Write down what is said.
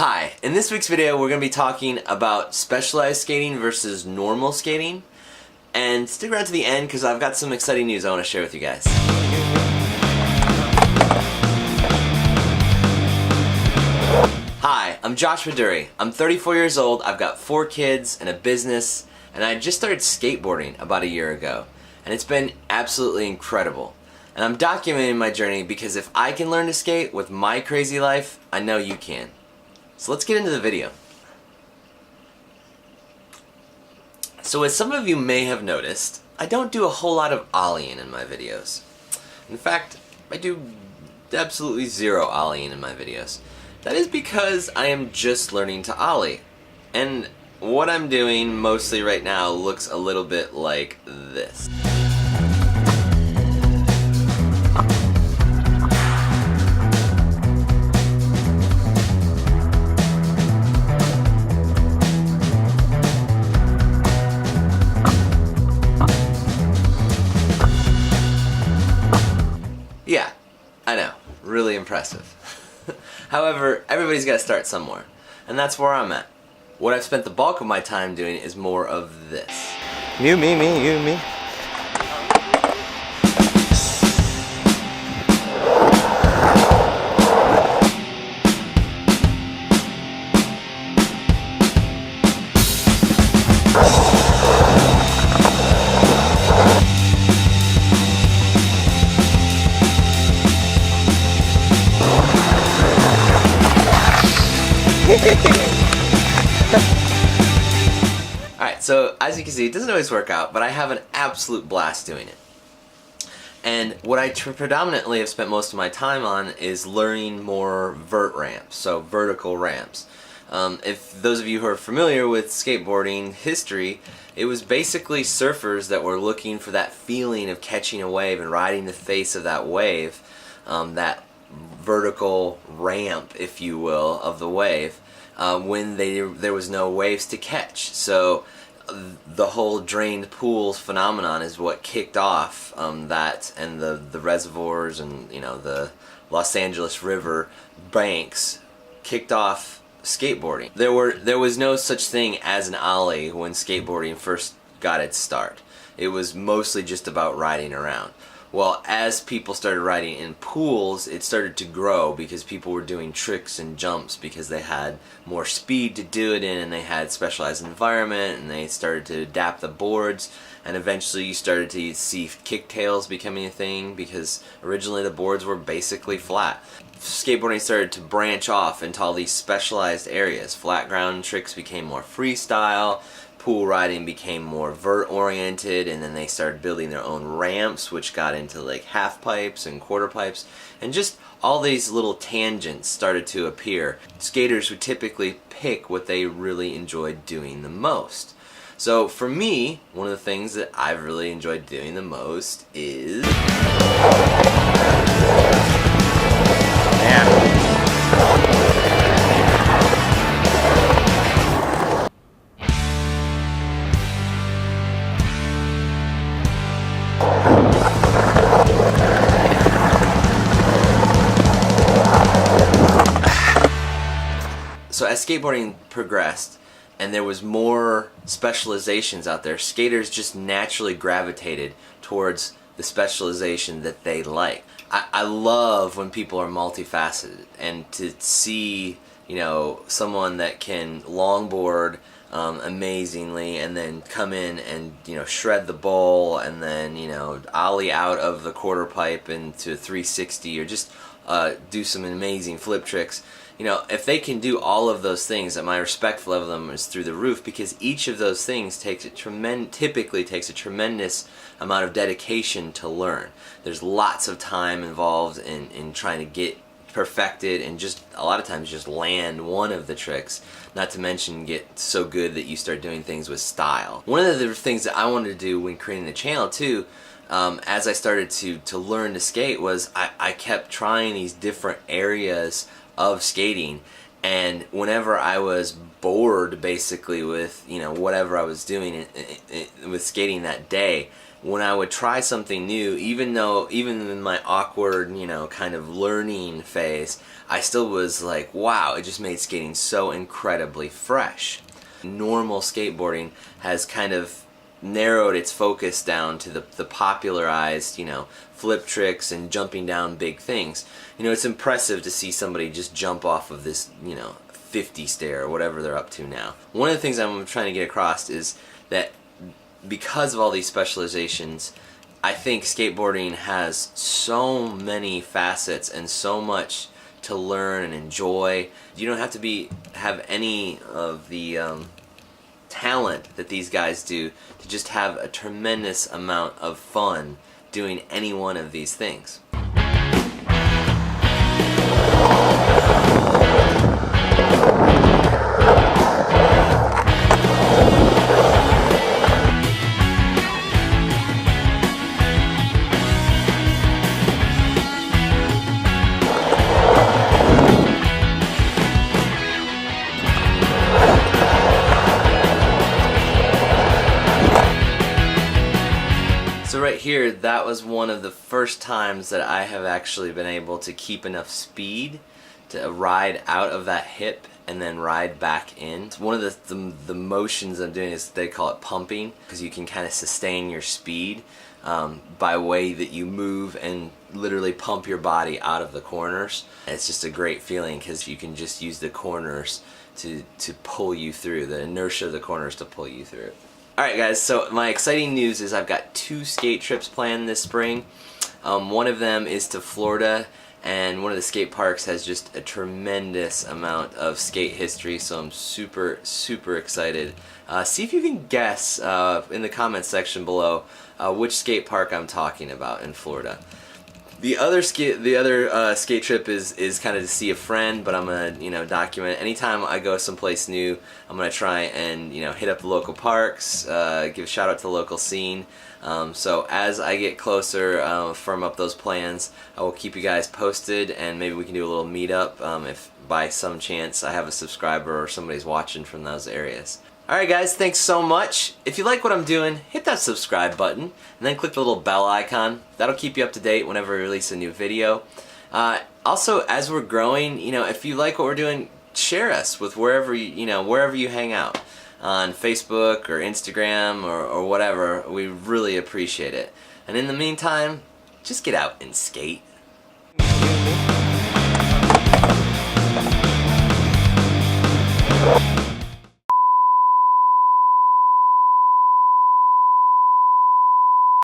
Hi, in this week's video we're going to be talking about specialized skating versus normal skating. And stick around to the end because I've got some exciting news I want to share with you guys. Hi, I'm Josh Meduri. I'm 34 years old, I've got 4 kids and a business, and I just started skateboarding about a year ago. And it's been absolutely incredible. And I'm documenting my journey because if I can learn to skate with my crazy life, I know you can. So let's get into the video. So as some of you may have noticed, I don't do a whole lot of ollieing in my videos. In fact, I do absolutely zero ollieing in my videos. That is because I am just learning to ollie. And what I'm doing mostly right now looks a little bit like this. Yeah, I know, really impressive. However, everybody's got to start somewhere, and that's where I'm at. What I've spent the bulk of my time doing is more of this. You, me, you, me. Alright, so as you can see, it doesn't always work out, but I have an absolute blast doing it. And what I predominantly have spent most of my time on is learning more vert ramps, so vertical ramps. If those of you who are familiar with skateboarding history, it was basically surfers that were looking for that feeling of catching a wave and riding the face of that wave, that vertical ramp, if you will, of the wave. When there was no waves to catch. So the whole drained pools phenomenon is what kicked off that, and the reservoirs and the Los Angeles River banks kicked off skateboarding. There was no such thing as an ollie when skateboarding first got its start. It was mostly just about riding around. Well, as people started riding in pools, it started to grow because people were doing tricks and jumps because they had more speed to do it in, and they had specialized environment, and they started to adapt the boards, and eventually you started to see kicktails becoming a thing because originally the boards were basically flat. Skateboarding started to branch off into all these specialized areas. Flat ground tricks became more freestyle. Pool riding became more vert oriented, and then they started building their own ramps, which got into like half pipes and quarter pipes, and just all these little tangents started to appear. Skaters would typically pick what they really enjoyed doing the most. So for me, one of the things that I've really enjoyed doing the most is So as skateboarding progressed and there was more specializations out there, skaters just naturally gravitated towards the specialization that they like. I love when people are multifaceted, and to see someone that can longboard amazingly and then come in and shred the bowl and then ollie out of the quarter pipe into 360 or just do some amazing flip tricks. If they can do all of those things, my respect level of them is through the roof, because each of those things typically takes a tremendous amount of dedication to learn. There's lots of time involved in trying to get perfected, and just a lot of times just land one of the tricks, not to mention get so good that you start doing things with style. One of the things that I wanted to do when creating the channel too, as I started to learn to skate, was I kept trying these different areas of skating, and whenever I was bored basically with whatever I was doing with skating that day, when I would try something new, even in my awkward, kind of learning phase, I still was like, wow, it just made skating so incredibly fresh. Normal skateboarding has kind of narrowed its focus down to the popularized, flip tricks and jumping down big things. It's impressive to see somebody just jump off of this, 50 stair or whatever they're up to now. One of the things I'm trying to get across is that because of all these specializations, I think skateboarding has so many facets and so much to learn and enjoy. You don't have to have any of the talent that these guys do to just have a tremendous amount of fun doing any one of these things. So right here, that was one of the first times that I have actually been able to keep enough speed to ride out of that hip and then ride back in. One of the motions I'm doing is, they call it pumping, because you can kind of sustain your speed by way that you move and literally pump your body out of the corners. And it's just a great feeling because you can just use the corners to pull you through, the inertia of the corners to pull you through. Alright guys, so my exciting news is I've got 2 skate trips planned this spring. One of them is to Florida, and one of the skate parks has just a tremendous amount of skate history, so I'm super excited. See if you can guess in the comments section below which skate park I'm talking about in Florida. The other skate trip is kind of to see a friend, but I'm gonna document anytime I go someplace new. I'm gonna try and hit up the local parks, give a shout out to the local scene. So as I get closer, firm up those plans, I will keep you guys posted, and maybe we can do a little meetup if by some chance I have a subscriber or somebody's watching from those areas. Alright guys, thanks so much. If you like what I'm doing, hit that subscribe button and then click the little bell icon. That'll keep you up to date whenever we release a new video. Also, as we're growing, if you like what we're doing, share us with wherever you hang out, on Facebook or Instagram or whatever. We really appreciate it. And in the meantime, just get out and skate.